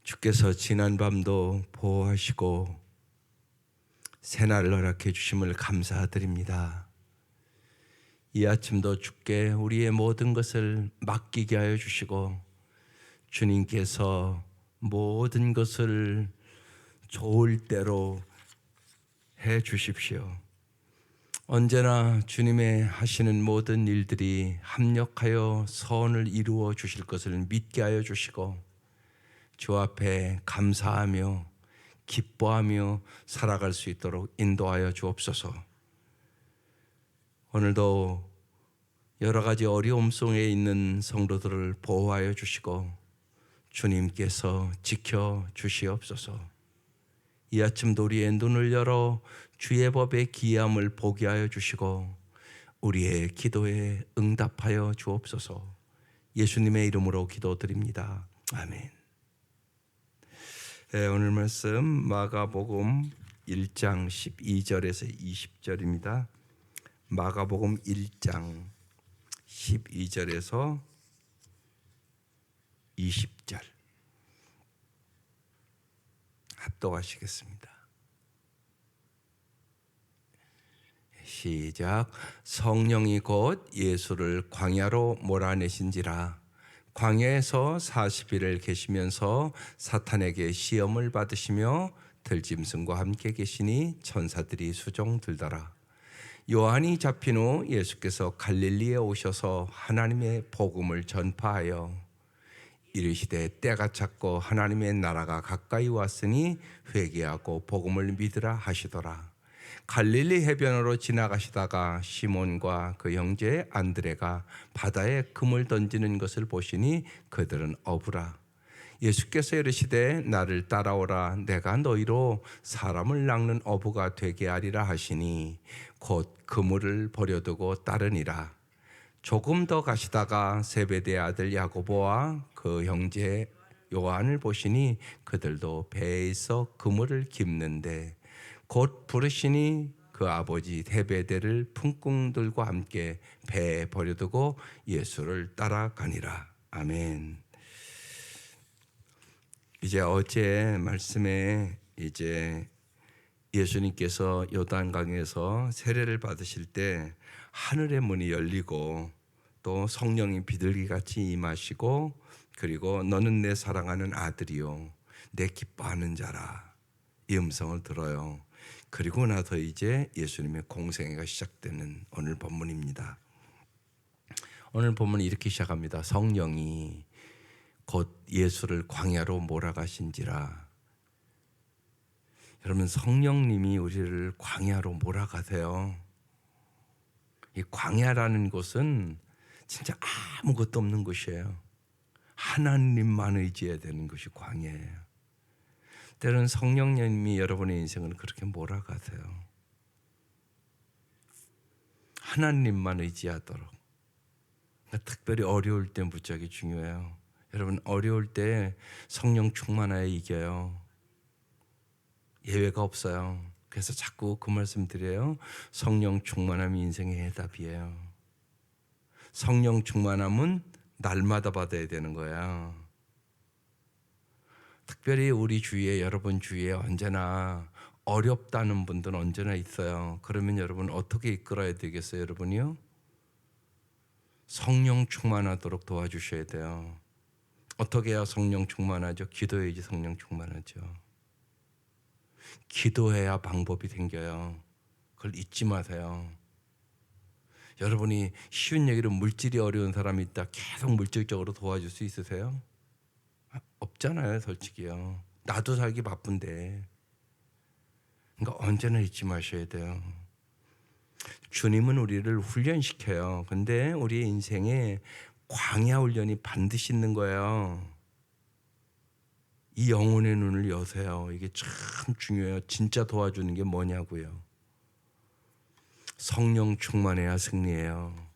주께서 지난밤도 보호하시고 새날을 허락해 주심을 감사드립니다. 이 아침도 주께 우리의 모든 것을 맡기게 하여 주시고 주님께서 모든 것을 좋을 대로 해 주십시오. 언제나 주님의 하시는 모든 일들이 합력하여 선을 이루어 주실 것을 믿게 하여 주시고 주 앞에 감사하며 기뻐하며 살아갈 수 있도록 인도하여 주옵소서. 오늘도 여러 가지 어려움 속에 있는 성도들을 보호하여 주시고 주님께서 지켜 주시옵소서. 이 아침도 우리의 눈을 열어 주의 법의 기이함을 보게 하여 주시고 우리의 기도에 응답하여 주옵소서. 예수님의 이름으로 기도드립니다. 아멘. 오늘 말씀 마가복음 1장 12절에서 20절입니다. 마가복음 1장 12절에서 20절 합독하시겠습니다. 시작. 성령이 곧 예수를 광야로 몰아내신지라 광야에서 40일을 계시면서 사탄에게 시험을 받으시며 들짐승과 함께 계시니 천사들이 수종 들더라. 요한이 잡힌 후 예수께서 갈릴리에 오셔서 하나님의 복음을 전파하여 이르시되 때가 찼고 하나님의 나라가 가까이 왔으니 회개하고 복음을 믿으라 하시더라. 갈릴리 해변으로 지나가시다가 시몬과 그 형제 안드레가 바다에 금을 던지는 것을 보시니 그들은 어부라. 예수께서 이르시되 나를 따라오라. 내가 너희로 사람을 낚는 어부가 되게 하리라 하시니 곧 그물을 버려두고 따르니라. 조금 더 가시다가 세베대의 아들 야고보와 그 형제 요한을 보시니 그들도 배에 있어 그물을 깁는데 곧 부르시니 그 아버지 세베대를 품꾼들과 함께 배에 버려두고 예수를 따라가니라. 아멘. 이제 어제 말씀에 이제 예수님께서 요단강에서 세례를 받으실 때 하늘의 문이 열리고 또 성령이 비둘기같이 임하시고 그리고 너는 내 사랑하는 아들이요 내 기뻐하는 자라 이 음성을 들어요. 그리고 나서 이제 예수님의 공생애가 시작되는 오늘 본문입니다. 오늘 본문은 이렇게 시작합니다. 성령이 곧 예수를 광야로 몰아가신지라. 여러분, 성령님이 우리를 광야로 몰아가세요. 이 광야라는 곳은 진짜 아무것도 없는 곳이에요. 하나님만 의지해야 되는 것이 광야예요. 때로는 성령님이 여러분의 인생을 그렇게 몰아가세요. 하나님만 의지하도록. 그러니까 특별히 어려울 때 무지하게 중요해요. 여러분, 어려울 때 성령 충만하여 이겨요. 예외가 없어요. 그래서 자꾸 그 말씀 드려요. 성령 충만함이 인생의 해답이에요. 성령 충만함은 날마다 받아야 되는 거야. 특별히 우리 주위에, 여러분 주위에 언제나 어렵다는 분들은 언제나 있어요. 그러면 여러분 어떻게 이끌어야 되겠어요, 여러분이요? 성령 충만하도록 도와주셔야 돼요. 어떻게 해야 성령 충만하죠? 기도해야지 성령 충만하죠. 기도해야 방법이 생겨요. 그걸 잊지 마세요. 여러분이 쉬운 얘기로 물질이 어려운 사람이 있다 계속 물질적으로 도와줄 수 있으세요? 없잖아요, 솔직히요. 나도 살기 바쁜데. 그러니까 언제나 잊지 마셔야 돼요. 주님은 우리를 훈련시켜요. 근데 우리의 인생에 광야 훈련이 반드시 있는 거예요. 이 영혼의 눈을 여세요. 이게 참 중요해요. 진짜 도와주는 게 뭐냐고요. 성령 충만해야 승리해요.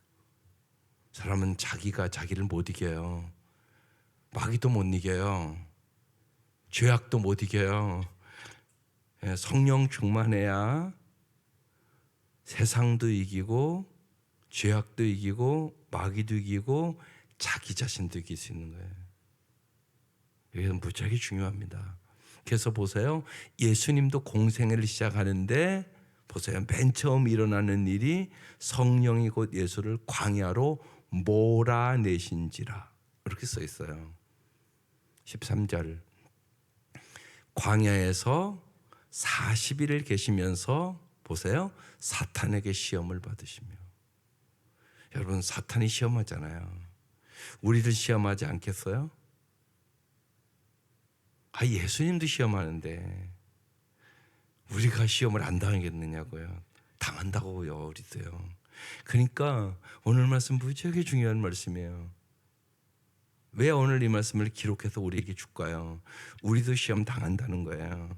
사람은 자기가 자기를 못 이겨요. 마귀도 못 이겨요. 죄악도 못 이겨요. 성령 충만해야 세상도 이기고 죄악도 이기고 마귀도 이기고 자기 자신도 이길 수 있는 거예요. 이게 무지하게 중요합니다. 그래서 보세요. 예수님도 공생애를 시작하는데 보세요. 맨 처음 일어나는 일이 성령이 곧 예수를 광야로 몰아내신지라 이렇게 써 있어요. 13절 광야에서 40일을 계시면서 보세요. 사탄에게 시험을 받으시며. 여러분 사탄이 시험하잖아요. 우리를 시험하지 않겠어요? 예수님도 시험하는데 우리가 시험을 안 당하겠느냐고요. 당한다고요. 우리도요. 그러니까 오늘 말씀 무지하게 중요한 말씀이에요. 왜 오늘 이 말씀을 기록해서 우리에게 줄까요? 우리도 시험 당한다는 거예요.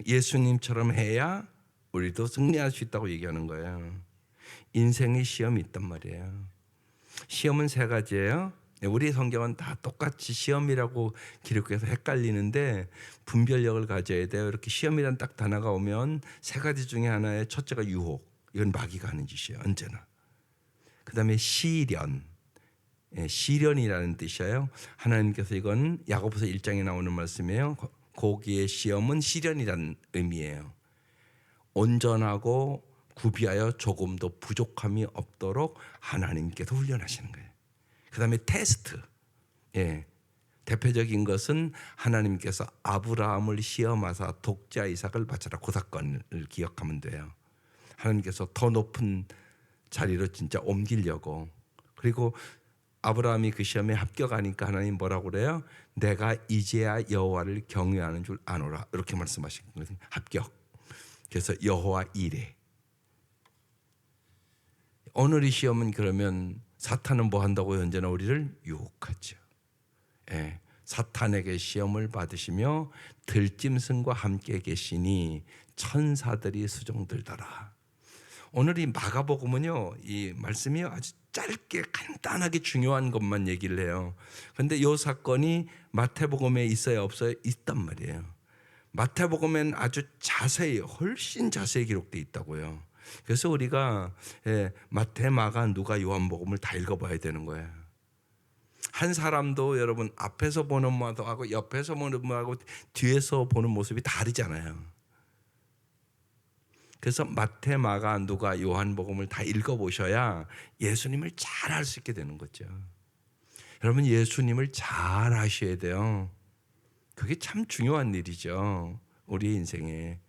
예수님처럼 해야 우리도 승리할 수 있다고 얘기하는 거예요. 인생에 시험이 있단 말이에요. 시험은 세 가지예요. 우리 성경은 다 똑같이 시험이라고 기록해서 헷갈리는데 분별력을 가져야 돼요. 이렇게 시험이란 딱 단어가 오면 세 가지 중에 하나의 첫째가 유혹. 이건 마귀가 하는 짓이에요. 언제나. 그 다음에 시련. 시련이라는 뜻이에요. 하나님께서 이건 야고보서 1장에 나오는 말씀이에요. 거기에 시험은 시련이라는 의미예요. 온전하고 구비하여 조금도 부족함이 없도록 하나님께서 훈련하시는 거예요. 그 다음에 테스트. 대표적인 것은 하나님께서 아브라함을 시험하사 독자 이삭을 바쳐라. 그 사건을 기억하면 돼요. 하나님께서 더 높은 자리로 진짜 옮기려고. 그리고 아브라함이 그 시험에 합격하니까 하나님 뭐라고 그래요? 내가 이제야 여호와를 경외하는 줄 아노라. 이렇게 말씀하신 거예요. 합격. 그래서 여호와 이레. 오늘의 시험은 그러면 사탄은 뭐 한다고요? 언제나 우리를 유혹하죠. 사탄에게 시험을 받으시며 들짐승과 함께 계시니 천사들이 수종들더라. 오늘 이 마가복음은요, 이 말씀이 아주 짧게 간단하게 중요한 것만 얘기를 해요. 그런데 이 사건이 마태복음에 있어야 없어야 있단 말이에요. 마태복음엔 아주 자세히, 훨씬 자세히 기록되어 있다고요. 그래서 우리가 마태, 마가, 누가, 요한복음을 다 읽어봐야 되는 거예요. 한 사람도 여러분 앞에서 보는 모습하고 옆에서 보는 모습하고 뒤에서 보는 모습이 다르잖아요. 그래서 마태, 마가, 누가, 요한복음을 다 읽어보셔야 예수님을 잘 알 수 있게 되는 거죠. 여러분 예수님을 잘 아셔야 돼요. 그게 참 중요한 일이죠. 우리 인생에.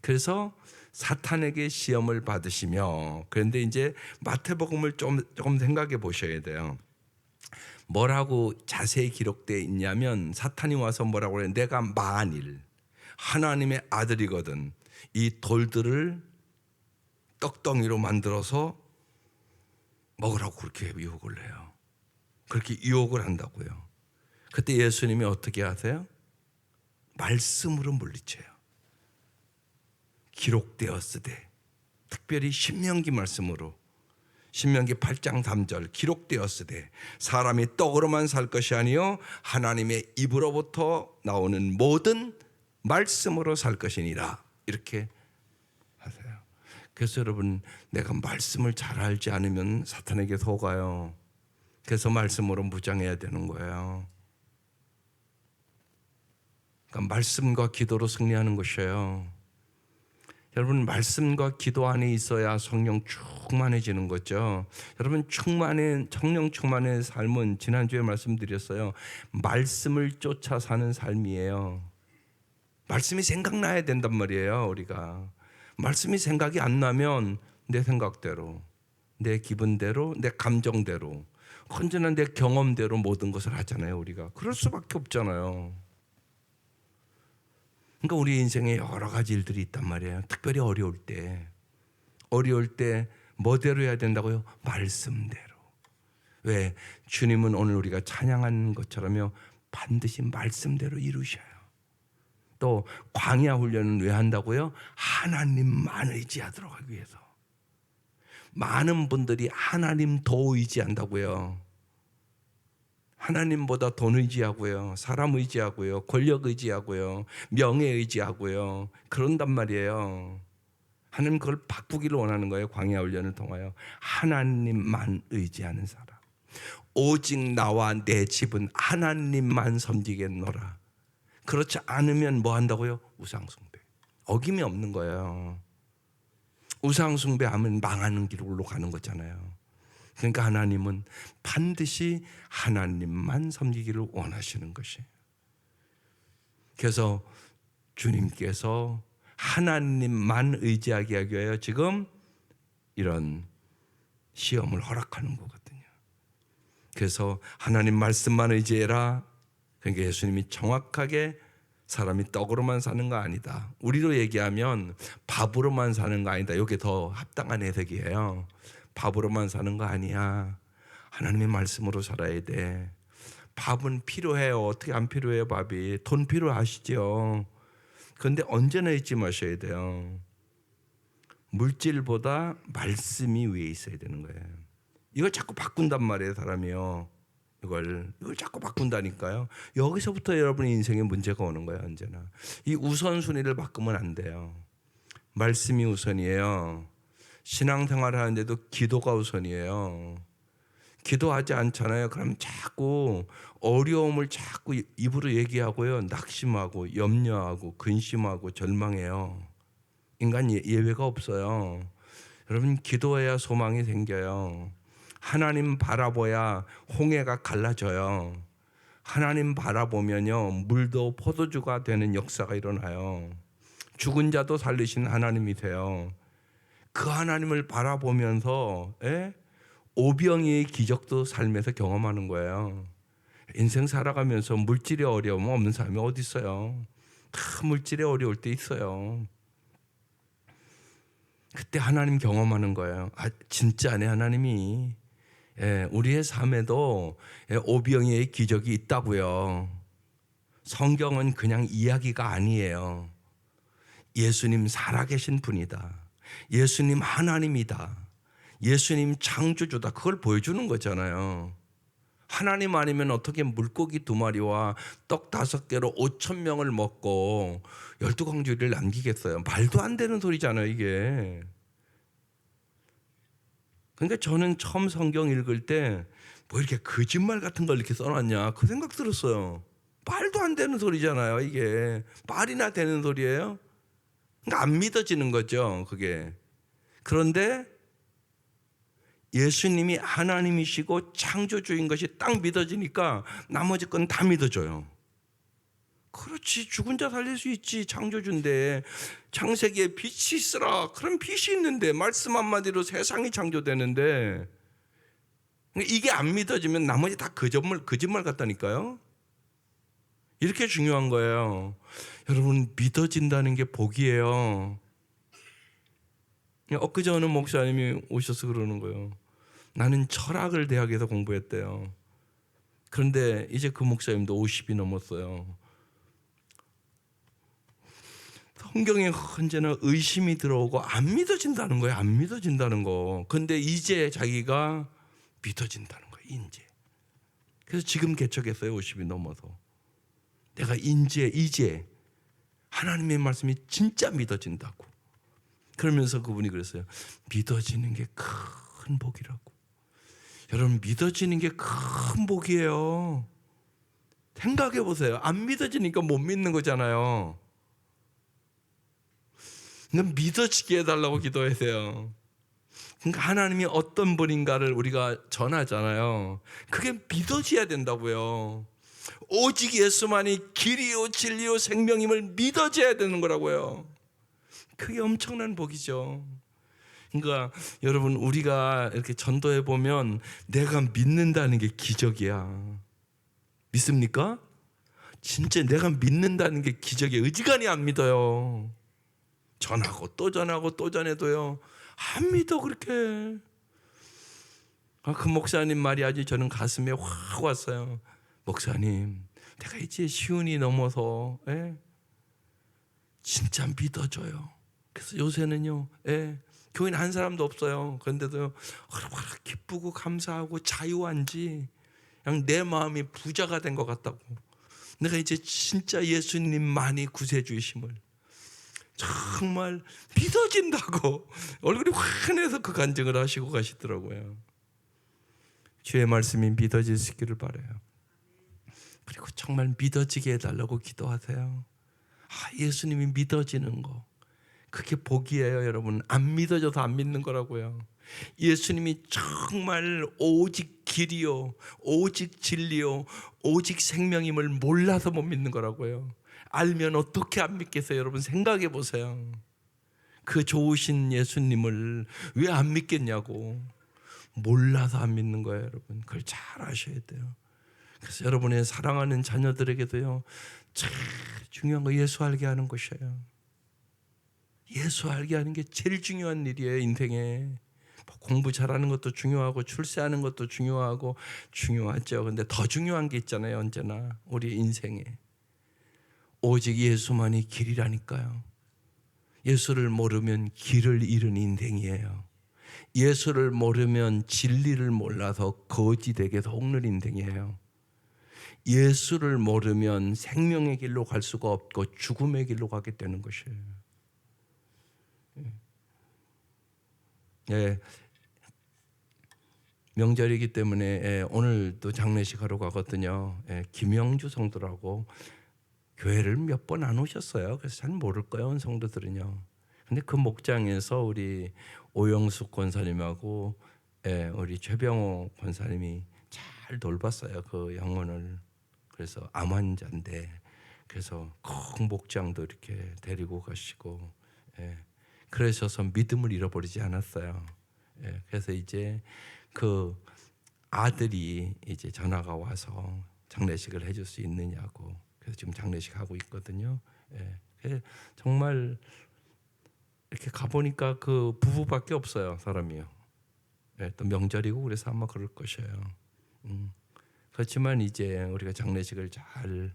그래서 사탄에게 시험을 받으시며, 그런데 이제 마태복음을 조금 생각해 보셔야 돼요. 뭐라고 자세히 기록되어 있냐면 사탄이 와서 뭐라고 그래요? 내가 만일 하나님의 아들이거든 이 돌들을 떡덩이로 만들어서 먹으라고 그렇게 유혹을 해요. 그렇게 유혹을 한다고요. 그때 예수님이 어떻게 하세요? 말씀으로 물리쳐요. 기록되었으되, 특별히 신명기 말씀으로, 신명기 8장 3절 기록되었으되 사람이 떡으로만 살 것이 아니요 하나님의 입으로부터 나오는 모든 말씀으로 살 것이니라. 이렇게 하세요. 그래서 여러분 내가 말씀을 잘 알지 않으면 사탄에게 속아요. 그래서 말씀으로 무장해야 되는 거예요. 그러니까 말씀과 기도로 승리하는 것이에요. 여러분 말씀과 기도 안에 있어야 성령 충만해지는 거죠. 여러분 성령 충만의 삶은 지난주에 말씀드렸어요. 말씀을 쫓아 사는 삶이에요. 말씀이 생각나야 된단 말이에요. 우리가 말씀이 생각이 안 나면 내 생각대로, 내 기분대로, 내 감정대로, 언제나 내 경험대로 모든 것을 하잖아요. 우리가 그럴 수밖에 없잖아요. 그러니까 우리 인생에 여러 가지 일들이 있단 말이에요. 특별히 어려울 때 뭐대로 해야 된다고요? 말씀대로. 왜? 주님은 오늘 우리가 찬양하는 것처럼요 반드시 말씀대로 이루셔요. 또 광야 훈련은 왜 한다고요? 하나님만 의지하도록 하기 위해서. 많은 분들이 하나님 더 의지한다고요. 하나님보다 돈 의지하고요, 사람 의지하고요, 권력 의지하고요, 명예 의지하고요, 그런단 말이에요. 하나님 그걸 바꾸기를 원하는 거예요. 광야 훈련을 통하여 하나님만 의지하는 사람. 오직 나와 내 집은 하나님만 섬기겠노라. 그렇지 않으면 뭐 한다고요? 우상숭배. 어김이 없는 거예요. 우상숭배하면 망하는 길로 가는 거잖아요. 그러니까 하나님은 반드시 하나님만 섬기기를 원하시는 것이에요. 그래서 주님께서 하나님만 의지하게 하기 위하여 지금 이런 시험을 허락하는 거거든요. 그래서 하나님 말씀만 의지해라. 그러니까 예수님이 정확하게 사람이 떡으로만 사는 거 아니다. 우리로 얘기하면 밥으로만 사는 거 아니다. 이게 더 합당한 해석이에요. 밥으로만 사는 거 아니야. 하나님의 말씀으로 살아야 돼. 밥은 필요해요. 어떻게 안 필요해요? 밥이. 돈 필요하시죠. 그런데 언제나 잊지 마셔야 돼요. 물질보다 말씀이 위에 있어야 되는 거예요. 이걸 자꾸 바꾼단 말이에요, 사람이요. 이걸 자꾸 바꾼다니까요. 여기서부터 여러분의 인생에 문제가 오는 거예요, 언제나. 이 우선순위를 바꾸면 안 돼요. 말씀이 우선이에요. 신앙생활 하는데도 기도가 우선이에요. 기도하지 않잖아요. 그럼 자꾸 어려움을 자꾸 입으로 얘기하고요. 낙심하고 염려하고 근심하고 절망해요. 인간 예외가 없어요. 여러분 기도해야 소망이 생겨요. 하나님 바라봐야 홍해가 갈라져요. 하나님 바라보면요 물도 포도주가 되는 역사가 일어나요. 죽은 자도 살리신 하나님이세요. 그 하나님을 바라보면서 오병이의 기적도 삶에서 경험하는 거예요. 인생 살아가면서 물질의 어려움 없는 사람이 어디 있어요? 다 물질의 어려울 때 있어요. 그때 하나님 경험하는 거예요. 아, 진짜네 하나님이. 우리의 삶에도 오병이의 기적이 있다고요. 성경은 그냥 이야기가 아니에요. 예수님 살아계신 분이다. 예수님 하나님이다. 예수님 창조주다. 그걸 보여주는 거잖아요. 하나님 아니면 어떻게 물고기 2마리와 떡 5개로 5,000명을 먹고 12광주리를 남기겠어요? 말도 안 되는 소리잖아요, 이게. 그러니까 저는 처음 성경 읽을 때 뭐 이렇게 거짓말 같은 걸 이렇게 써놨냐 그 생각 들었어요. 말도 안 되는 소리잖아요, 이게. 말이나 되는 소리예요? 그러니까 안 믿어지는 거죠, 그게. 그런데 예수님이 하나님이시고 창조주인 것이 딱 믿어지니까 나머지 건 다 믿어져요. 그렇지, 죽은 자 살릴 수 있지. 창조주인데. 창세기에 빛이 있으라. 그럼 빛이 있는데 말씀 한마디로 세상이 창조되는데 이게 안 믿어지면 나머지 다 거짓말 같다니까요. 이렇게 중요한 거예요. 여러분 믿어진다는 게 복이에요. 엊그제 어느 목사님이 오셔서 그러는 거예요. 나는 철학을 대학에서 공부했대요. 그런데 이제 그 목사님도 50이 넘었어요. 성경에 언제나 의심이 들어오고 안 믿어진다는 거예요. 안 믿어진다는 거. 근데 이제 자기가 믿어진다는 거예요. 이제. 그래서 지금 개척했어요. 50이 넘어서. 내가 이제 하나님의 말씀이 진짜 믿어진다고. 그러면서 그분이 그랬어요. 믿어지는 게 큰 복이라고. 여러분 믿어지는 게 큰 복이에요. 생각해 보세요. 안 믿어지니까 못 믿는 거잖아요. 그러니까 믿어지게 해달라고 기도하세요. 그러니까 하나님이 어떤 분인가를 우리가 전하잖아요. 그게 믿어져야 된다고요. 오직 예수만이 길이요 진리요 생명임을 믿어져야 되는 거라고요. 그게 엄청난 복이죠. 그러니까 여러분 우리가 이렇게 전도해 보면 내가 믿는다는 게 기적이야. 믿습니까? 진짜 내가 믿는다는 게 기적이에요. 의지간히 안 믿어요. 전하고 또 전하고 또 전해도요 안 믿어 그렇게. 그 목사님 말이 아주 저는 가슴에 확 왔어요. 목사님 내가 이제 시운이 넘어서 진짜 믿어져요. 그래서 요새는요 교인 한 사람도 없어요. 그런데도 얼마나 기쁘고 감사하고 자유한지 그냥 내 마음이 부자가 된 것 같다고. 내가 이제 진짜 예수님만이 구세주이심을 정말 믿어진다고 얼굴이 환해서 그 간증을 하시고 가시더라고요. 주의 말씀이 믿어질 수 있기를 바라요. 그리고 정말 믿어지게 해달라고 기도하세요. 예수님이 믿어지는 거, 그게 복이에요. 여러분, 안 믿어져서 안 믿는 거라고요. 예수님이 정말 오직 길이요, 오직 진리요, 오직 생명임을 몰라서 못 믿는 거라고요. 알면 어떻게 안 믿겠어요? 여러분, 생각해 보세요. 그 좋으신 예수님을 왜 안 믿겠냐고. 몰라서 안 믿는 거예요. 여러분, 그걸 잘 아셔야 돼요. 그래서 여러분의 사랑하는 자녀들에게도요, 제일 중요한 거 예수 알게 하는 것이에요. 예수 알게 하는 게 제일 중요한 일이에요. 인생에 공부 잘하는 것도 중요하고 출세하는 것도 중요하고 중요하죠. 근데 더 중요한 게 있잖아요. 언제나 우리 인생에 오직 예수만이 길이라니까요. 예수를 모르면 길을 잃은 인생이에요. 예수를 모르면 진리를 몰라서 거지되게 속는 인생이에요. 예수를 모르면 생명의 길로 갈 수가 없고 죽음의 길로 가게 되는 것이에요. 예, 명절이기 때문에 오늘도 장례식 하러 가거든요. 김영주 성도라고 교회를 몇 번 안 오셨어요. 그래서 잘 모를 거예요, 성도들은요. 근데 그 목장에서 우리 오영숙 권사님하고 우리 최병호 권사님이 잘 돌봤어요, 그 영혼을. 그래서 암 환자인데, 그래서 큰 목장도 이렇게 데리고 가시고, 그러셔서 믿음을 잃어버리지 않았어요. 그래서 이제 그 아들이 이제 전화가 와서 장례식을 해줄 수 있느냐고. 그래서 지금 장례식 하고 있거든요. 정말 이렇게 가보니까 그 부부밖에 없어요, 사람이요. 또 명절이고 그래서 아마 그럴 것이에요. 그렇지만 이제 우리가 장례식을 잘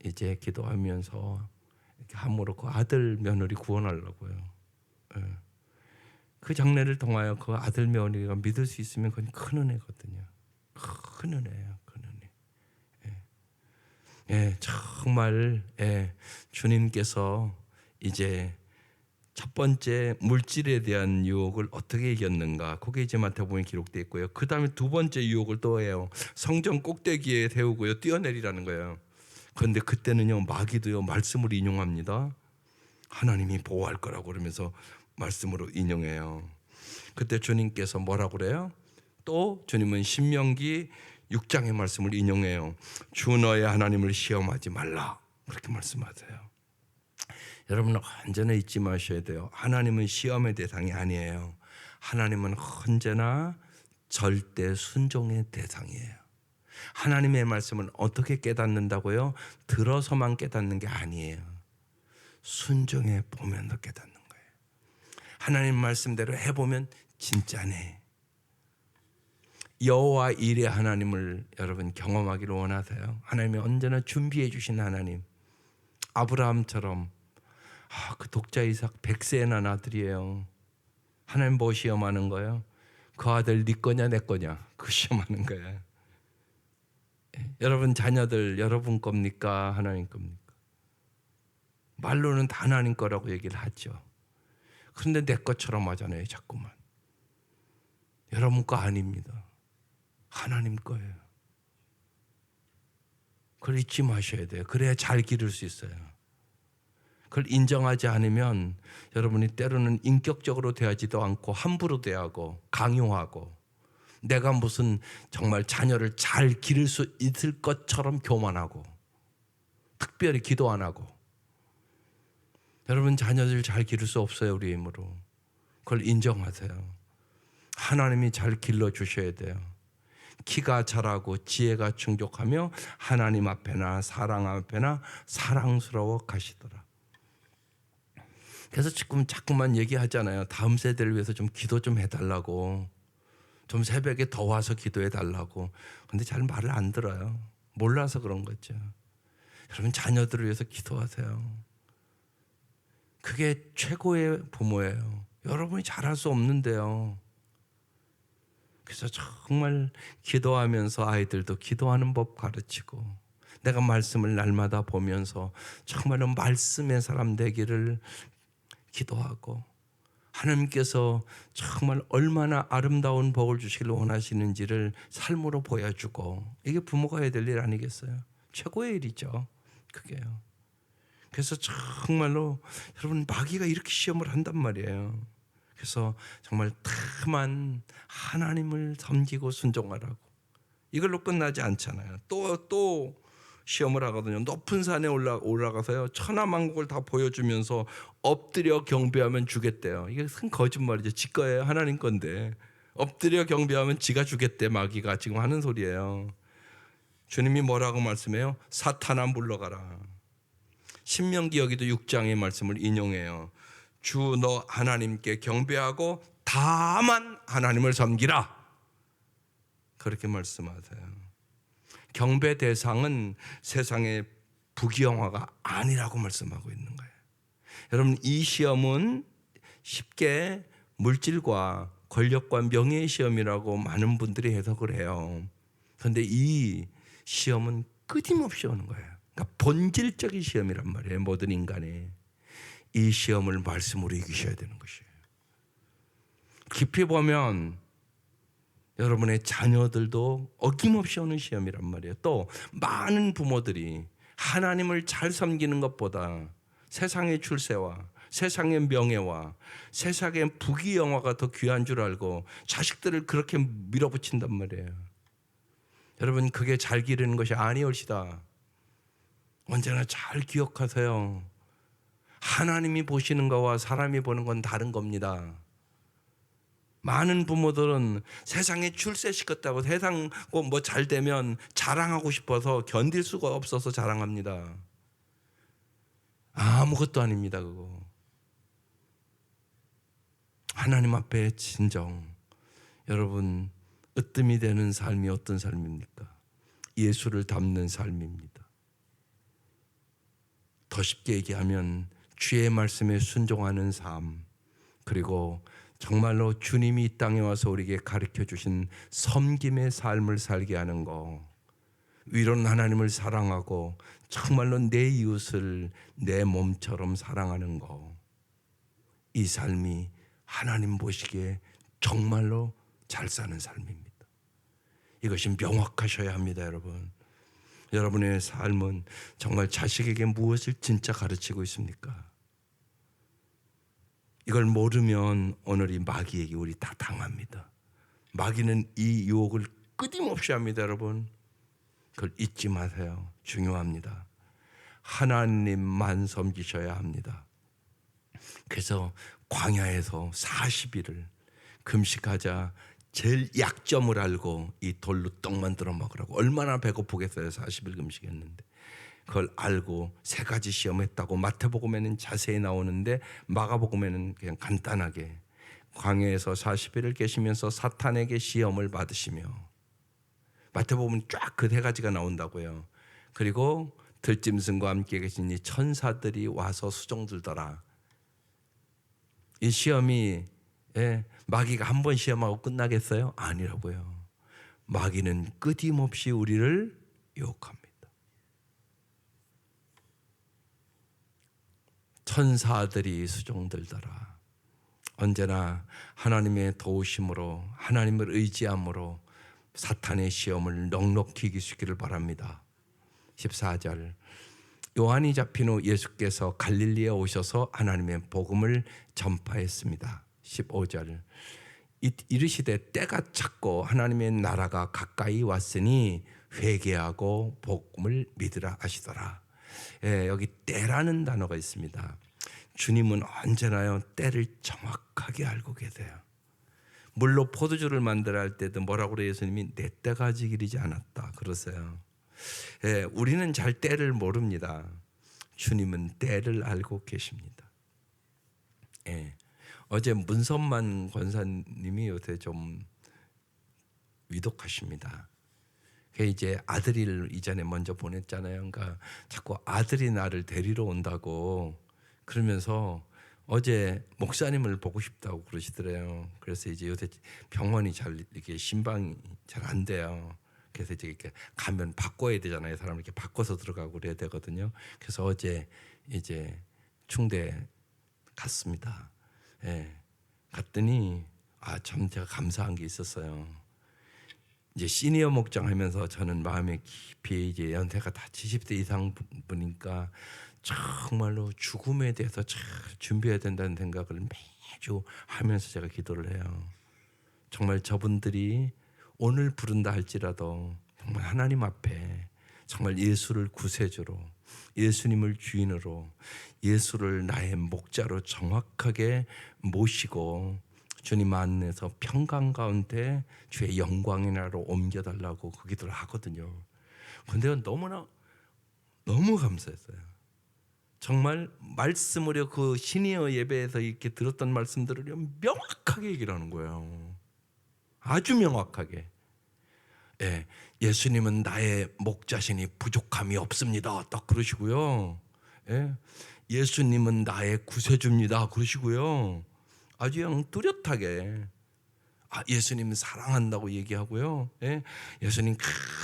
이제 기도하면서 이렇게 함으로 그 아들 며느리 구원하려고요. 그 장례를 통하여 그 아들 며느리가 믿을 수 있으면 그건 큰 은혜거든요. 큰 은혜예요, 큰 은혜. 정말 주님께서 이제 첫 번째 물질에 대한 유혹을 어떻게 이겼는가, 그게 이제 마태복음에 기록되어 있고요. 그 다음에 두 번째 유혹을 또 해요. 성전 꼭대기에 세우고요, 뛰어내리라는 거예요. 그런데 그때는요, 마귀도요 말씀을 인용합니다. 하나님이 보호할 거라고 그러면서 말씀으로 인용해요. 그때 주님께서 뭐라고 그래요? 또 주님은 신명기 6장의 말씀을 인용해요. 주 너의 하나님을 시험하지 말라, 그렇게 말씀하세요. 여러분, 언제나 잊지 마셔야 돼요. 하나님은 시험의 대상이 아니에요. 하나님은 언제나 절대 순종의 대상이에요. 하나님의 말씀은 어떻게 깨닫는다고요? 들어서만 깨닫는 게 아니에요. 순종해 보면서 깨닫는 거예요. 하나님 말씀대로 해보면 진짜네. 여호와 일의 하나님을 여러분 경험하기를 원하세요? 하나님이 언제나 준비해 주신 하나님. 아브라함처럼 그 독자 이삭 100세에 난 아들이에요. 하나님 뭐 시험하는 거예요? 그 아들 네 거냐 내 거냐, 그 시험하는 거예요. 여러분 자녀들 여러분 겁니까? 하나님 겁니까? 말로는 다 하나님 거라고 얘기를 하죠. 그런데 내 것처럼 하잖아요, 자꾸만. 여러분 거 아닙니다. 하나님 거예요. 그걸 잊지 마셔야 돼요. 그래야 잘 기를 수 있어요. 그걸 인정하지 않으면 여러분이 때로는 인격적으로 대하지도 않고 함부로 대하고 강요하고, 내가 무슨 정말 자녀를 잘 기를 수 있을 것처럼 교만하고 특별히 기도 안 하고. 여러분 자녀들 잘 기를 수 없어요, 우리 힘으로. 그걸 인정하세요. 하나님이 잘 길러주셔야 돼요. 키가 자라고 지혜가 충족하며 하나님 앞에나 사랑 앞에나 사랑스러워 가시더라. 그래서 자꾸만 얘기하잖아요. 다음 세대를 위해서 좀 기도 좀 해달라고, 좀 새벽에 더 와서 기도해달라고. 근데 잘 말을 안 들어요. 몰라서 그런 거죠. 여러분 자녀들을 위해서 기도하세요. 그게 최고의 부모예요. 여러분이 잘할 수 없는데요. 그래서 정말 기도하면서 아이들도 기도하는 법 가르치고, 내가 말씀을 날마다 보면서 정말로 말씀의 사람 되기를 기도하고, 하나님께서 정말 얼마나 아름다운 복을 주시길 원하시는지를 삶으로 보여주고, 이게 부모가 해야 될 일 아니겠어요? 최고의 일이죠. 그게요. 그래서 정말로 여러분, 마귀가 이렇게 시험을 한단 말이에요. 그래서 정말 다만 하나님을 섬기고 순종하라고. 이걸로 끝나지 않잖아요. 또 시험을 하거든요. 높은 산에 올라가서요, 천하만국을 다 보여주면서 엎드려 경배하면 주겠대요. 이게 큰 거짓말이죠. 지 거예요. 하나님 건데 엎드려 경배하면 지가 주겠대. 마귀가 지금 하는 소리예요. 주님이 뭐라고 말씀해요? 사탄아 물러가라. 신명기 여기도 6장의 말씀을 인용해요. 주 너 하나님께 경배하고 다만 하나님을 섬기라. 그렇게 말씀하세요. 경배 대상은 세상의 부귀영화가 아니라고 말씀하고 있는 거예요. 여러분, 이 시험은 쉽게 물질과 권력과 명예의 시험이라고 많은 분들이 해석을 해요. 그런데 이 시험은 끊임없이 오는 거예요. 그러니까 본질적인 시험이란 말이에요. 모든 인간이 이 시험을 말씀으로 이기셔야 되는 것이에요. 깊이 보면 여러분의 자녀들도 어김없이 오는 시험이란 말이에요. 또 많은 부모들이 하나님을 잘 섬기는 것보다 세상의 출세와 세상의 명예와 세상의 부귀영화가 더 귀한 줄 알고 자식들을 그렇게 밀어붙인단 말이에요. 여러분, 그게 잘 기르는 것이 아니올시다. 언제나 잘 기억하세요. 하나님이 보시는 거와 사람이 보는 건 다른 겁니다. 많은 부모들은 세상에 출세시켰다고, 세상 뭐 잘 되면 자랑하고 싶어서 견딜 수가 없어서 자랑합니다. 아무것도 아닙니다. 그거 하나님 앞에 진정, 여러분, 으뜸이 되는 삶이 어떤 삶입니까? 예수를 닮는 삶입니다. 더 쉽게 얘기하면 주의 말씀에 순종하는 삶, 그리고 정말로 주님이 이 땅에 와서 우리에게 가르쳐 주신 섬김의 삶을 살게 하는 거, 위로는 하나님을 사랑하고 정말로 내 이웃을 내 몸처럼 사랑하는 거, 이 삶이 하나님 보시기에 정말로 잘 사는 삶입니다. 이것이 명확하셔야 합니다. 여러분, 여러분의 삶은 정말 자식에게 무엇을 진짜 가르치고 있습니까? 이걸 모르면 오늘 이 마귀에게 우리 다 당합니다. 마귀는 이 유혹을 끊임없이 합니다. 여러분, 그걸 잊지 마세요. 중요합니다. 하나님만 섬기셔야 합니다. 그래서 광야에서 40일을 금식하자 제일 약점을 알고 이 돌로 떡 만들어 먹으라고. 얼마나 배고프겠어요. 40일 금식했는데. 그걸 알고 세 가지 시험했다고 마태복음에는 자세히 나오는데 마가복음에는 그냥 간단하게, 광야에서 40일을 계시면서 사탄에게 시험을 받으시며, 마태복음은 쫙 그 세 가지가 나온다고요. 그리고 들짐승과 함께 계신 이 천사들이 와서 수종들더라. 이 시험이 마귀가 한 번 시험하고 끝나겠어요? 아니라고요. 마귀는 끊임없이 우리를 유혹합니다. 천사들이 수종들더라. 언제나 하나님의 도우심으로, 하나님을 의지함으로 사탄의 시험을 넉넉히 이기시기를 바랍니다. 14절, 요한이 잡힌 후 예수께서 갈릴리에 오셔서 하나님의 복음을 전파했습니다. 15절, 이르시되 때가 찼고 하나님의 나라가 가까이 왔으니 회개하고 복음을 믿으라 하시더라. 여기 때라는 단어가 있습니다. 주님은 언제나요 때를 정확하게 알고 계세요. 물로 포도주를 만들어 할 때도 뭐라고 그래요? 예수님이 내 때가 아직 이르지 않았다 그러세요. 우리는 잘 때를 모릅니다. 주님은 때를 알고 계십니다. 어제 문선만 권사님이 요새 좀 위독하십니다. 이제 아들을 이전에 먼저 보냈잖아요. 그러니까 자꾸 아들이 나를 데리러 온다고 그러면서 어제 목사님을 보고 싶다고 그러시더래요. 그래서 이제 요새 병원이 잘 이렇게 신방이 잘 안 돼요. 그래서 이제 이렇게 가면 바꿔야 되잖아요. 사람을 이렇게 바꿔서 들어가고 그래야 되거든요. 그래서 어제 이제 충대 갔습니다. 갔더니 참 제가 감사한 게 있었어요. 이제 시니어 목장하면서 저는 마음에 깊이 이제 연세가 다 70대 이상 분이니까 정말로 죽음에 대해서 잘 준비해야 된다는 생각을 매주 하면서 제가 기도를 해요. 정말 저분들이 오늘 부른다 할지라도 정말 하나님 앞에 정말 예수를 구세주로, 예수님을 주인으로, 예수를 나의 목자로 정확하게 모시고 주님 안에서 평강 가운데 주의 영광의 나라로 옮겨달라고 그 기도를 하거든요. 근데 너무나 너무 감사했어요. 정말 말씀으로 그 시니어 예배에서 이렇게 들었던 말씀들을 명확하게 얘기를 하는 거예요. 아주 명확하게. 예, 예수님은 나의 목자시니 부족함이 없습니다. 딱 그러시고요. 예, 예수님은 나의 구세주입니다. 그러시고요. 아주 그냥 뚜렷하게 예수님 사랑한다고 얘기하고요. 예, 예수님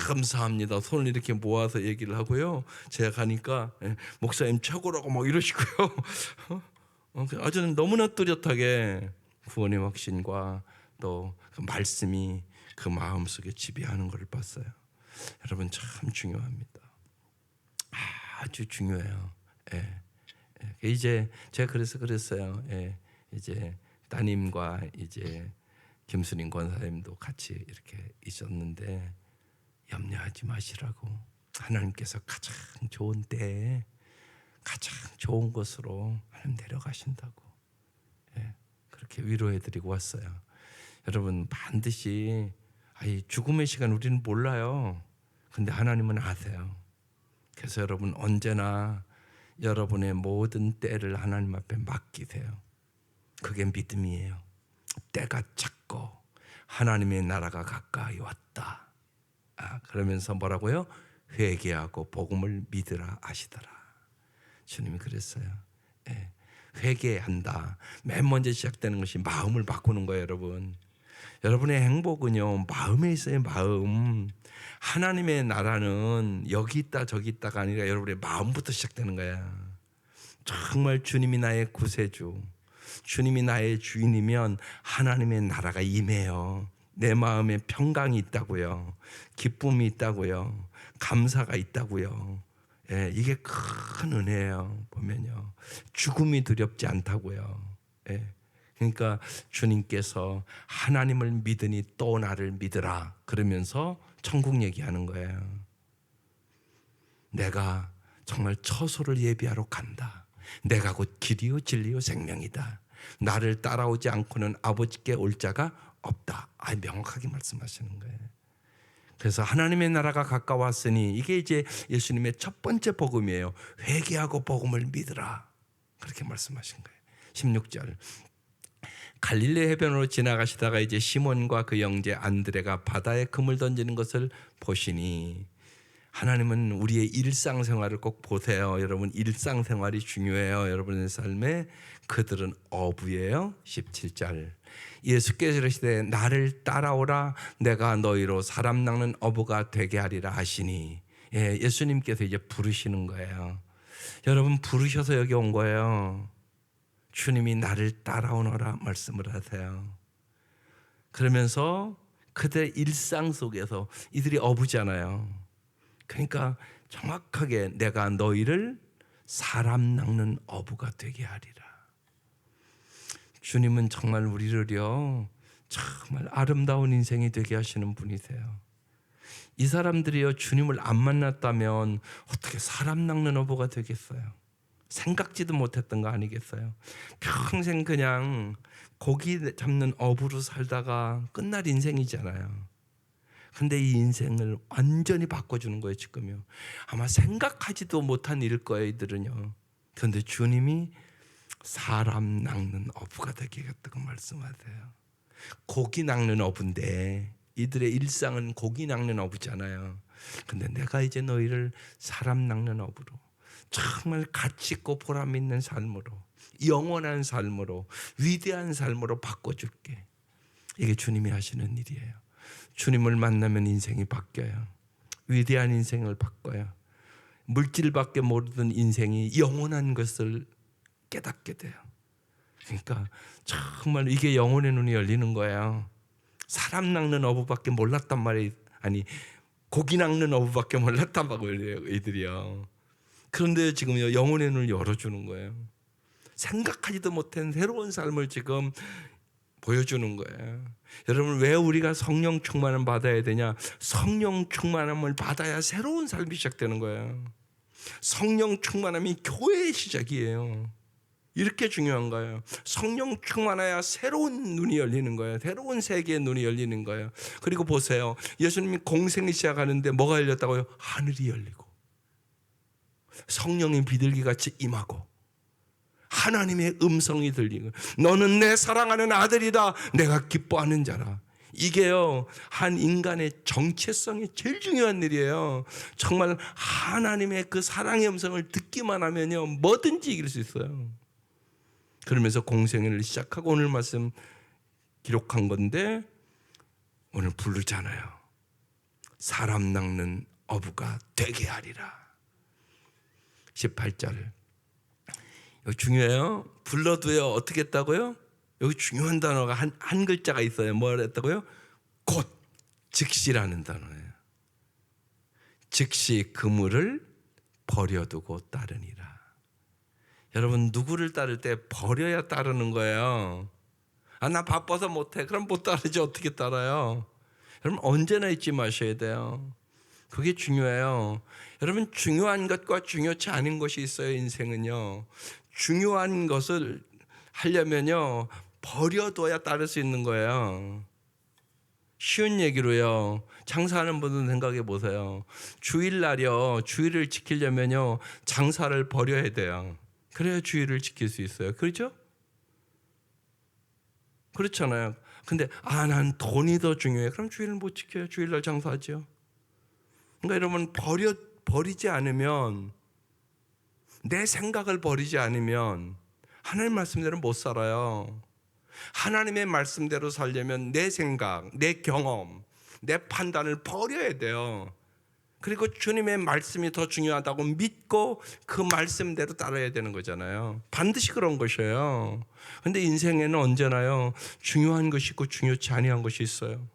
감사합니다. 손을 이렇게 모아서 얘기를 하고요. 제가 가니까 목사님 최고라고 막 이러시고요. 아주 너무나 뚜렷하게 구원의 확신과 또 그 말씀이 그 마음속에 지배하는 것을 봤어요. 여러분 참 중요합니다. 아주 중요해요. 이제 제가 그래서 그랬어요. 이제 따님과 이제 김수림 권사님도 같이 이렇게 있었는데 염려하지 마시라고 하나님께서 가장 좋은 때에 가장 좋은 곳으로 하나님 데려가신다고 그렇게 위로해드리고 왔어요. 여러분 반드시 죽음의 시간 우리는 몰라요. 근데 하나님은 아세요. 그래서 여러분 언제나 여러분의 모든 때를 하나님 앞에 맡기세요. 그게 믿음이에요. 때가 찼고 하나님의 나라가 가까이 왔다. 그러면서 뭐라고요? 회개하고 복음을 믿으라 하시더라. 주님이 그랬어요. 회개한다. 맨 먼저 시작되는 것이 마음을 바꾸는 거예요, 여러분. 여러분의 행복은요 마음에 있어요. 마음. 하나님의 나라는 여기 있다 저기 있다가 아니라 여러분의 마음부터 시작되는 거야. 정말 주님이 나의 구세주, 주님이 나의 주인이면 하나님의 나라가 임해요. 내 마음에 평강이 있다고요. 기쁨이 있다고요. 감사가 있다고요. 이게 큰 은혜예요. 보면요 죽음이 두렵지 않다고요. 그러니까 주님께서 하나님을 믿으니 또 나를 믿으라 그러면서 천국 얘기하는 거예요. 내가 정말 처소를 예비하러 간다. 내가 곧 길이요 진리요 생명이다. 나를 따라오지 않고는 아버지께 올 자가 없다. 명확하게 말씀하시는 거예요. 그래서 하나님의 나라가 가까웠으니 이게 이제 예수님의 첫 번째 복음이에요. 회개하고 복음을 믿으라. 그렇게 말씀하신 거예요. 16절. 갈릴리 해변으로 지나가시다가 이제 시몬과 그 형제 안드레가 바다에 금을 던지는 것을 보시니 하나님은 우리의 일상생활을 꼭 보세요. 여러분 일상생활이 중요해요. 여러분의 삶에 그들은 어부예요. 17절. 예수께서 이르시되 나를 따라오라 내가 너희로 사람 낚는 어부가 되게 하리라 하시니 예수님께서 이제 부르시는 거예요. 여러분 부르셔서 여기 온 거예요. 주님이 나를 따라오너라 말씀을 하세요. 그러면서 그들의 일상 속에서 이들이 어부잖아요. 그러니까 정확하게 내가 너희를 사람 낚는 어부가 되게 하리라. 주님은 정말 우리를요 정말 아름다운 인생이 되게 하시는 분이세요. 이 사람들이요 주님을 안 만났다면 어떻게 사람 낚는 어부가 되겠어요? 생각지도 못했던 거 아니겠어요? 평생 그냥 고기 잡는 어부로 살다가 끝날 인생이잖아요. 근데 이 인생을 완전히 바꿔주는 거예요. 지금요 아마 생각하지도 못한 일일 거예요. 이들은요. 그런데 주님이 사람 낚는 어부가 되겠다고 말씀하세요. 고기 낚는 어부인데 이들의 일상은 고기 낚는 어부잖아요. 근데 내가 이제 너희를 사람 낚는 어부로 정말 가치 있고 보람 있는 삶으로 영원한 삶으로 위대한 삶으로 바꿔줄게. 이게 주님이 하시는 일이에요. 주님을 만나면 인생이 바뀌어요. 위대한 인생을 바꿔요. 물질밖에 모르던 인생이 영원한 것을 깨닫게 돼요. 그러니까 정말 이게 영혼의 눈이 열리는 거예요. 사람 낚는 어부밖에 몰랐단 말이에요. 아니, 고기 낚는 어부밖에 몰랐단 말이에요, 이들이요. 그런데 지금 영혼의 눈을 열어주는 거예요. 생각하지도 못한 새로운 삶을 지금 보여주는 거예요. 여러분, 왜 우리가 성령 충만을 받아야 되냐? 성령 충만함을 받아야 새로운 삶이 시작되는 거예요. 성령 충만함이 교회의 시작이에요. 이렇게 중요한 거예요. 성령 충만해야 새로운 눈이 열리는 거예요. 새로운 세계의 눈이 열리는 거예요. 그리고 보세요. 예수님이 공생이 시작하는데 뭐가 열렸다고요? 하늘이 열리고 성령이 비둘기같이 임하고 하나님의 음성이 들리고 너는 내 사랑하는 아들이다. 내가 기뻐하는 자라. 이게요, 한 인간의 정체성이 제일 중요한 일이에요. 정말 하나님의 그 사랑의 음성을 듣기만 하면요, 뭐든지 이길 수 있어요. 그러면서 공생애를 시작하고 오늘 말씀 기록한 건데 오늘 부르잖아요. 사람 낚는 어부가 되게 하리라. 18절. 여기 중요해요. 불러도요, 어떻게 했다고요? 여기 중요한 단어가 한 글자가 있어요. 뭐라 했다고요? 곧, 즉시라는 단어예요. 즉시 그물을 버려두고 따르니라. 여러분, 누구를 따를 때 버려야 따르는 거예요. 아, 나 바빠서 못해. 그럼 못 따르지. 어떻게 따라요? 여러분, 언제나 잊지 마셔야 돼요. 그게 중요해요. 여러분, 중요한 것과 중요치 않은 것이 있어요. 인생은요, 중요한 것을 하려면요, 버려둬야 따를 수 있는 거예요. 쉬운 얘기로요, 장사하는 분들 생각해 보세요. 주일날이요, 주일을 지키려면요, 장사를 버려야 돼요. 그래야 주일을 지킬 수 있어요. 그렇죠? 그렇잖아요. 근데 난 돈이 더 중요해. 그럼 주일을 못 지켜요. 주일날 장사하죠. 그러니까 여러분, 버리지 않으면, 내 생각을 버리지 않으면 하나님 말씀대로 못 살아요. 하나님의 말씀대로 살려면 내 생각, 내 경험, 내 판단을 버려야 돼요. 그리고 주님의 말씀이 더 중요하다고 믿고 그 말씀대로 따라야 되는 거잖아요. 반드시 그런 것이에요. 그런데 인생에는 언제나요, 중요한 것이 있고 중요치 아니한 것이 있어요.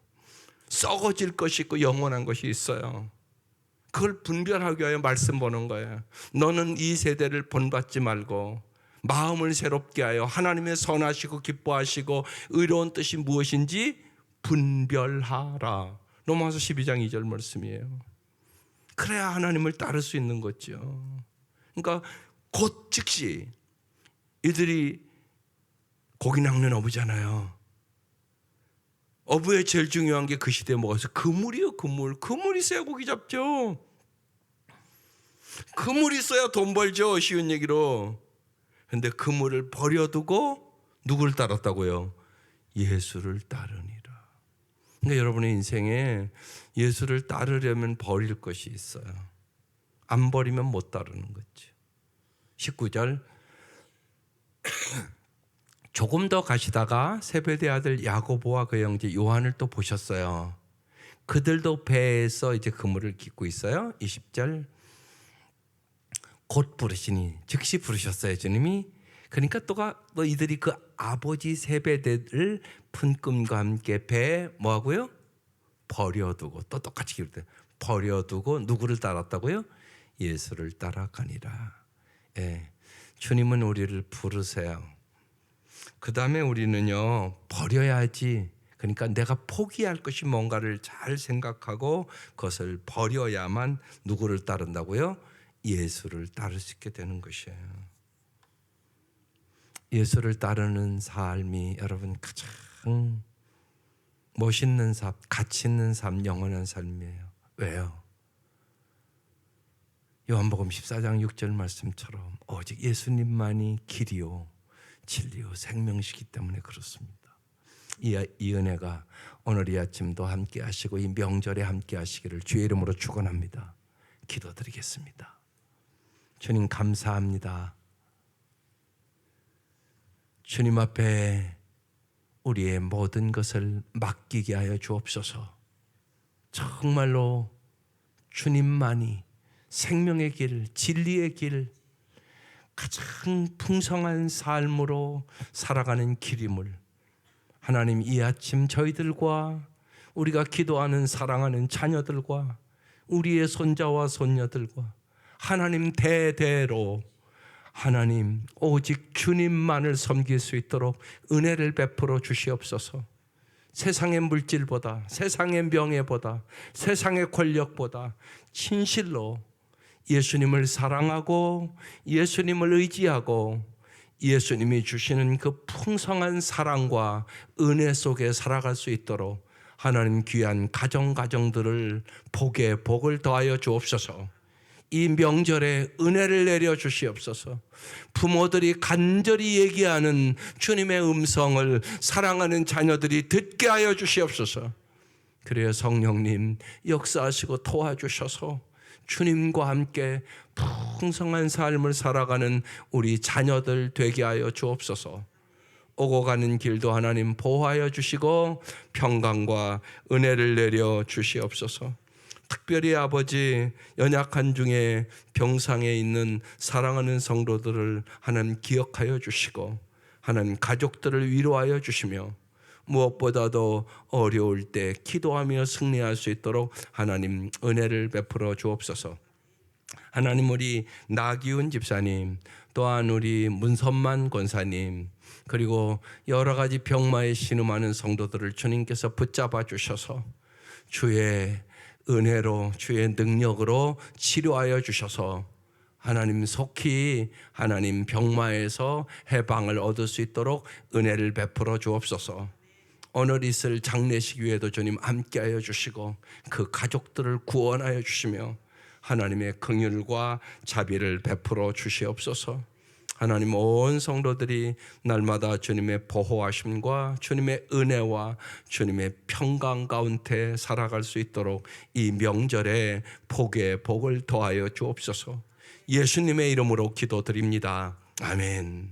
썩어질 것이 있고 영원한 것이 있어요. 그걸 분별하기 위하여 말씀 보는 거예요. 너는 이 세대를 본받지 말고 마음을 새롭게 하여 하나님의 선하시고 기뻐하시고 의로운 뜻이 무엇인지 분별하라. 로마서 12장 2절 말씀이에요. 그래야 하나님을 따를 수 있는 거죠. 그러니까 곧 즉시, 이들이 고기 낚는 어부잖아요. 어부의 제일 중요한 게 그 시대에 뭐가 있어요? 그물이요. 그물이 있어야 고기 잡죠. 그물이 있어야 돈 벌죠. 쉬운 얘기로. 그런데 그물을 버려두고 누구를 따랐다고요? 예수를 따르니라. 그러니까 여러분의 인생에 예수를 따르려면 버릴 것이 있어요. 안 버리면 못 따르는 거죠. 19절. 조금 더 가시다가 세베대 아들 야고보와 그 형제 요한을 또 보셨어요. 그들도 배에서 이제 그물을 깃고 있어요. 20절. 곧 부르시니, 즉시 부르셨어요, 주님이. 그러니까 또 이들이 그 아버지 세베대를 품금과 함께 배에 뭐하고요? 버려두고, 또 똑같이 기록돼. 버려두고 누구를 따랐다고요? 예수를 따라가니라. 예, 주님은 우리를 부르세요. 그 다음에 우리는요, 버려야지. 그러니까 내가 포기할 것이 뭔가를 잘 생각하고 그것을 버려야만 누구를 따른다고요? 예수를 따를 수 있게 되는 것이에요. 예수를 따르는 삶이 여러분 가장 멋있는 삶, 가치 있는 삶, 영원한 삶이에요. 왜요? 요한복음 14장 6절 말씀처럼 오직 예수님만이 길이요 진리요 생명이시기 때문에 그렇습니다. 이 은혜가 오늘 이 아침도 함께 하시고 이 명절에 함께 하시기를 주의 이름으로 축원합니다. 기도드리겠습니다. 주님 감사합니다. 주님 앞에 우리의 모든 것을 맡기게 하여 주옵소서. 정말로 주님만이 생명의 길, 진리의 길, 가장 풍성한 삶으로 살아가는 길임을 하나님 이 아침 저희들과 우리가 기도하는 사랑하는 자녀들과 우리의 손자와 손녀들과 하나님 대대로 하나님 오직 주님만을 섬길 수 있도록 은혜를 베풀어 주시옵소서. 세상의 물질보다, 세상의 명예보다, 세상의 권력보다 진실로 예수님을 사랑하고 예수님을 의지하고 예수님이 주시는 그 풍성한 사랑과 은혜 속에 살아갈 수 있도록 하나님 귀한 가정들을 복에 복을 더하여 주옵소서. 이 명절에 은혜를 내려 주시옵소서. 부모들이 간절히 얘기하는 주님의 음성을 사랑하는 자녀들이 듣게 하여 주시옵소서. 그래야 성령님 역사하시고 도와주셔서 주님과 함께 풍성한 삶을 살아가는 우리 자녀들 되게 하여 주옵소서. 오고 가는 길도 하나님 보호하여 주시고 평강과 은혜를 내려 주시옵소서. 특별히 아버지 연약한 중에 병상에 있는 사랑하는 성도들을 하나님 기억하여 주시고 하나님 가족들을 위로하여 주시며 무엇보다도 어려울 때 기도하며 승리할 수 있도록 하나님 은혜를 베풀어 주옵소서. 하나님 우리 나기훈 집사님 또한 우리 문선만 권사님 그리고 여러 가지 병마에 신음하는 성도들을 주님께서 붙잡아 주셔서 주의 은혜로 주의 능력으로 치료하여 주셔서 하나님 속히 하나님 병마에서 해방을 얻을 수 있도록 은혜를 베풀어 주옵소서. 오늘 있을 장례식 위에도 주님 함께하여 주시고 그 가족들을 구원하여 주시며 하나님의 긍휼과 자비를 베풀어 주시옵소서. 하나님 온 성도들이 날마다 주님의 보호하심과 주님의 은혜와 주님의 평강 가운데 살아갈 수 있도록 이 명절에 복에 복을 더하여 주옵소서. 예수님의 이름으로 기도드립니다. 아멘.